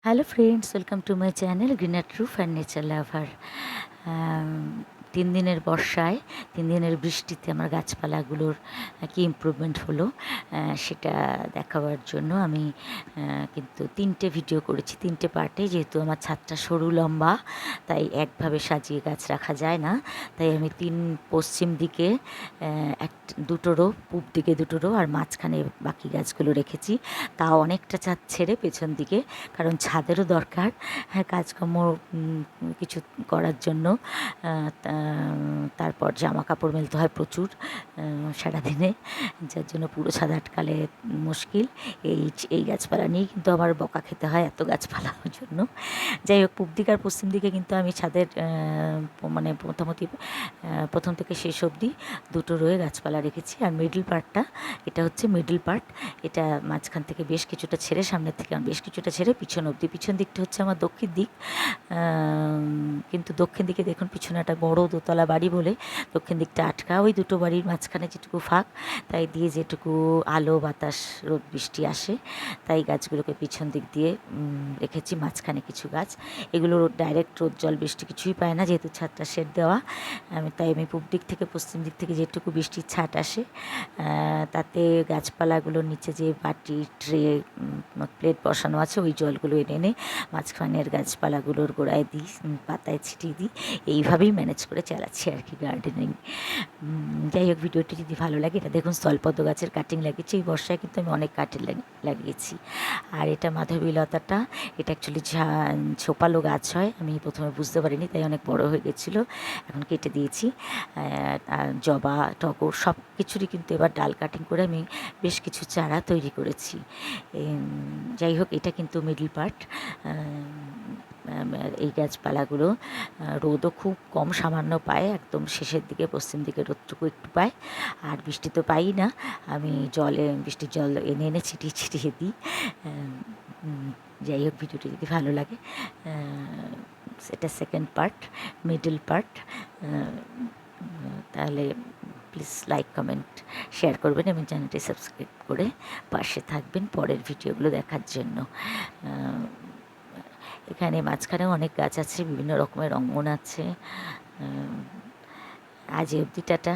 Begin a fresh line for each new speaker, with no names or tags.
Hello friends, welcome to my channel greener truth and nature lover. 3 দিনের বর্ষায়, 3 দিনের বৃষ্টিতে আমার গাছপালাগুলোর কী ইমপ্রুভমেন্ট হলো সেটা দেখাবার জন্য আমি কিন্তু 3টে ভিডিও করেছি, 3টে পার্টে। যেহেতু আমার ছাদটা সরু লম্বা, তাই একভাবে সাজিয়ে গাছ রাখা যায় না, তাই আমি পশ্চিম দিকে দুটোরও, পূব দিকে দুটোরও, আর মাঝখানে বাকি গাছগুলো রেখেছি। তাও অনেকটা ছাদ ছেড়ে পেছন দিকে, কারণ ছাদেরও দরকার কাজকর্ম কিছু করার জন্য। তারপর জামা কাপড় মেলতে হয় প্রচুর সারাদিনে, যার জন্য পুরো ছাদ আটকালে মুশকিল। এই গাছপালা নিয়েই কিন্তু আমার বকা খেতে হয়, এত গাছপালার জন্য। যাই হোক, পূব দিক আর পশ্চিম দিকে কিন্তু আমি ছাদের মানে মোটামুটি প্রথম থেকে শেষ অবধি দুটো রয়ে গাছপালা রেখেছি। আর মিডল পার্টটা, এটা হচ্ছে মিডল পার্ট। এটা মাঝখান থেকে বেশ কিছুটা ছেড়ে, সামনের থেকে বেশ কিছুটা ছেড়ে পিছন অবধি। পিছন দিকটা হচ্ছে আমার দক্ষিণ দিক, কিন্তু দক্ষিণ দিকে দেখুন পিছনে একটা বড় দোতলা বাড়ি বলে দক্ষিণ দিকটা আটকা। ওই দুটো বাড়ির মাঝখানে যেটুকু ফাঁক, তাই দিয়ে যেটুকু আলো বাতাস রোদ বৃষ্টি আসে, তাই গাছগুলোকে পিছন দিক দিয়ে রেখেছি। মাঝখানে কিছু গাছ, এগুলো ডাইরেক্ট রোদ জল বৃষ্টি কিছুই পায় না, যেহেতু ছাদটা শেড দেওয়া। তাই আমি পূব দিক থেকে পশ্চিম দিক থেকে যেটুকু বৃষ্টির ছাট আসে, তাতে গাছপালাগুলোর নিচে যে বাটি ট্রে প্লেট বসানো আছে, ওই জলগুলো এনে এনে মাঝখানের গাছপালাগুলোর গোড়ায় দিই, পাতায় ছিটিয়ে দিই। এইভাবেই ম্যানেজ করে চালাচ্ছি আর কি গার্ডেনিং। যাই হোক, ভিডিওটি যদি ভালো লাগে, এটা দেখুন স্থলপদ্ম গাছের কাটিং লাগিয়েছি। এই বর্ষায় কিন্তু আমি অনেক কাটিং লাগিয়েছি। আর এটা মাধবীলতাটা, এটা অ্যাকচুয়ালি ঝোপালো গাছ হয়, আমি প্রথমে বুঝতে পারিনি, তাই অনেক বড় হয়ে গেছিলো, এখন কেটে দিয়েছি। জবা, টগর সব কিছুরই কিন্তু এবার ডাল কাটিং করে আমি বেশ কিছু চারা তৈরি করেছি। যাই হোক, এটা কিন্তু মিডল পার্ট। এই গাছপালাগুলো রোদও খুব কম, সামান্য পায়, একদম শেষের দিকে পশ্চিম দিকে রোদটুকু একটু পায়। আর বৃষ্টি তো পাই না, আমি বৃষ্টির জল এনে এনে ছিটিয়ে ছিটিয়ে দিই। যাই হোক, ভিডিওটি যদি ভালো লাগে, এটা সেকেন্ড পার্ট, মিডল পার্ট, তাহলে প্লিজ লাইক, কমেন্ট, শেয়ার করবেন এবং চ্যানেলটি সাবস্ক্রাইব করে পাশে থাকবেন পরের ভিডিওগুলো দেখার জন্য। এখানে মাঝখানেও অনেক গাছ আছে, বিভিন্ন রকমের অঙ্গন আছে। আজ অবধি টাটা।